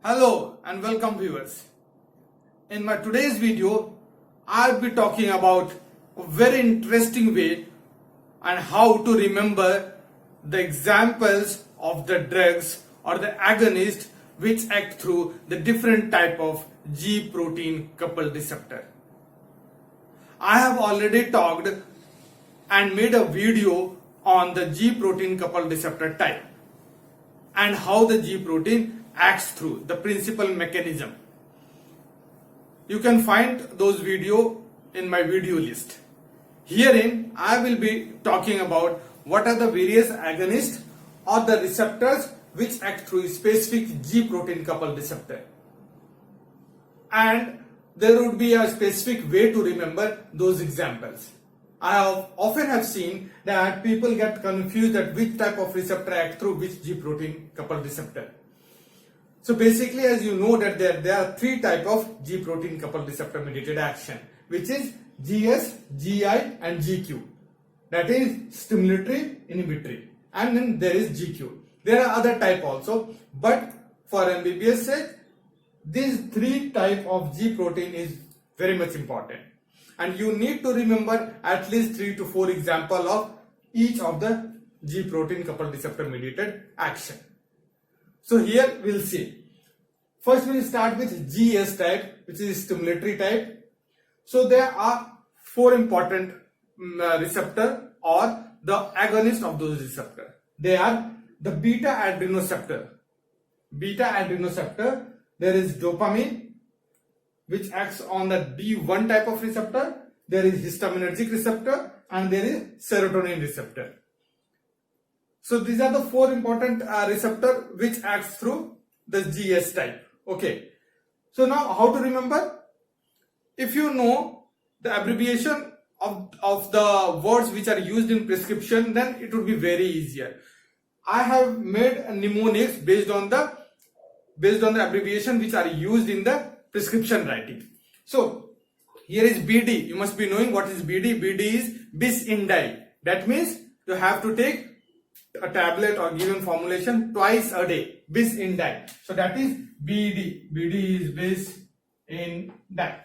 Hello and welcome viewers. In my today's video, I'll be talking about a very interesting way and how to remember the examples of the drugs or the agonists which act through the different type of G protein coupled receptor. I have already talked and made a video on the G protein coupled receptor type and how the G protein acts through the principal mechanism. You can find those videos in my video list. Herein I will be talking about what are the various agonists or the receptors which act through a specific G protein coupled receptor, and there would be a specific way to remember those examples. I have often seen that people get confused at which type of receptor act through which G protein coupled receptor. So basically, as you know that there are three types of G protein coupled receptor mediated action, which is GS, GI and GQ. That is stimulatory, inhibitory, and then there is GQ. There are other type also, but for MBBS sake, these three type of G protein is very much important, and you need to remember at least 3 to 4 example of each of the G protein coupled receptor mediated action. So here we'll see. First we'll start with GS type, which is stimulatory type. So there are 4 important receptor or the agonist of those receptor. They are the beta adrenoceptor. Beta adrenoceptor, there is dopamine, which acts on the D1 type of receptor. There is histaminergic receptor and there is serotonin receptor. So these are the 4 important receptor which acts through the GS type. Okay. So now how to remember? If you know the abbreviation of the words which are used in prescription, then it would be very easier. I have made mnemonics based on the abbreviation which are used in the prescription writing. So here is BD. You must be knowing what is BD. BD is bis in die. That means you have to take a tablet or given formulation twice a day, bis in die. So that is BD. BD is bis in die.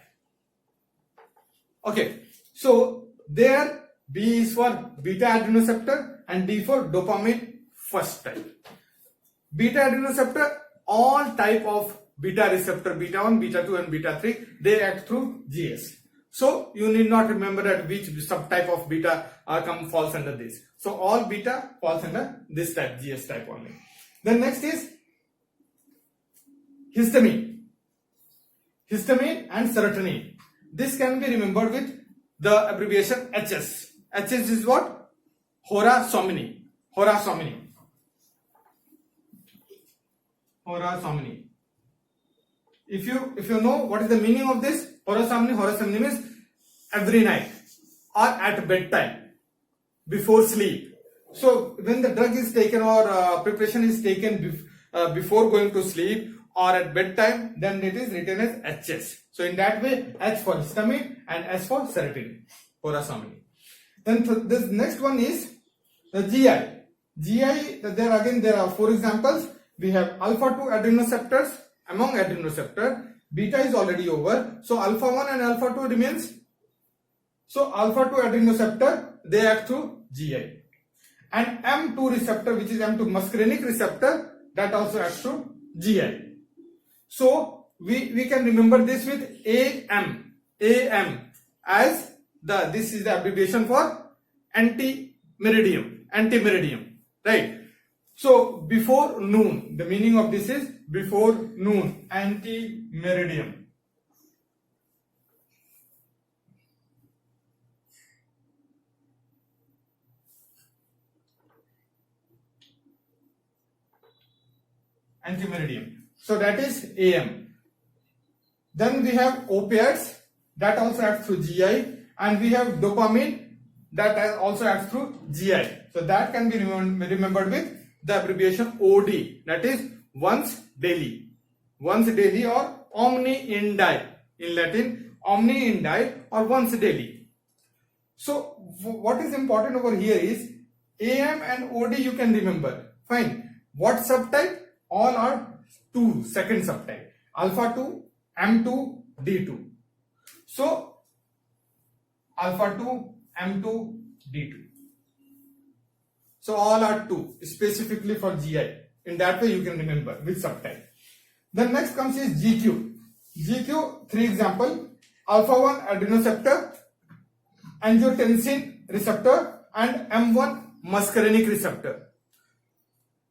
Okay, so there B is for beta adrenoceptor and D for dopamine first type. Beta adrenoceptor, all type of beta receptor, beta 1, beta 2 and beta 3, they act through GS. So you need not remember that which subtype of beta falls under this. So all beta falls under this type, GS type only. Then next is histamine. Histamine and serotonin. This can be remembered with the abbreviation HS. HS is what? Hora-somni. Hora-somni. Hora-somni. If you know what is the meaning of this, hora-somni means every night or at bedtime, before sleep. So when the drug is taken or preparation is taken before going to sleep or at bedtime, then it is written as HS. So in that way, H for histamine and S for serotonin, hora-somni. Then this next one is the GI. GI, there are 4 examples. We have alpha 2 adrenoceptors. Among adrenoceptor, beta is already over, so alpha 1 and alpha 2 remains. So alpha 2 adrenoceptor, they act through GI. And M2 receptor, which is M2 muscarinic receptor, that also acts through GI. So we can remember this with AM. AM as this is the abbreviation for anti-meridium. Anti-meridium, right? So before noon, the meaning of this is before noon, anti-meridium. Anti-meridium. So that is AM. Then we have opiates that also acts through GI, and we have dopamine that also acts through GI. So that can be remembered with the abbreviation OD, that is once daily. Once daily or omni in die. In Latin, omni in die or once daily. So what is important over here is AM and OD you can remember. Fine. What subtype? All are 2, second subtype. Alpha 2, M2, D2. So, alpha 2, M2, D2. So, all are 2, specifically for GI. In that way, you can remember which subtype. Then next comes is GQ. GQ, 3 example. Alpha 1, adrenoceptor, angiotensin receptor, and M1, muscarinic receptor.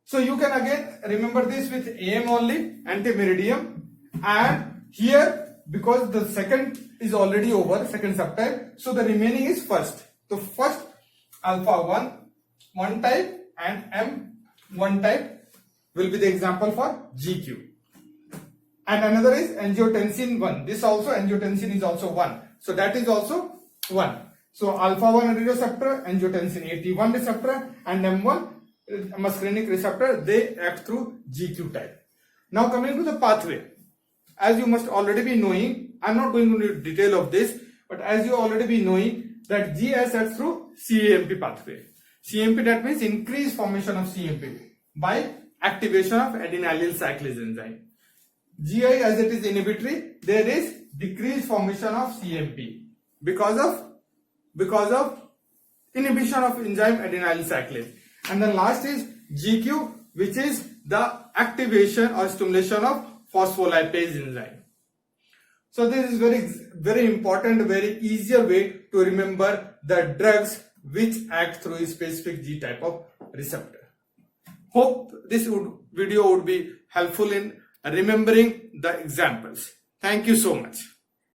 So you can again remember this with AM only, antimeridiem, and here because the second is already over, second subtype, so the remaining is first. So first alpha 1 type, and M 1 type will be the example for GQ. And another is angiotensin 1. This also angiotensin is also 1. So that is also 1. So alpha 1 receptor, angiotensin 81 receptor, and M1 muscarinic receptor, they act through GQ type. Now coming to the pathway, as you must already be knowing, I'm not going into detail of this, but as you already be knowing that GS acts through CAMP pathway. CAMP, that means increased formation of CAMP by activation of adenylyl cyclase enzyme. GI, as it is inhibitory, there is decreased formation of CAMP because of inhibition of enzyme adenylyl cyclase. And then last is GQ, which is the activation or stimulation of phospholipase enzyme. So this is very important, very easier way to remember the drugs which act through a specific G type of receptor. Hope this video would be helpful in remembering the examples. Thank you so much.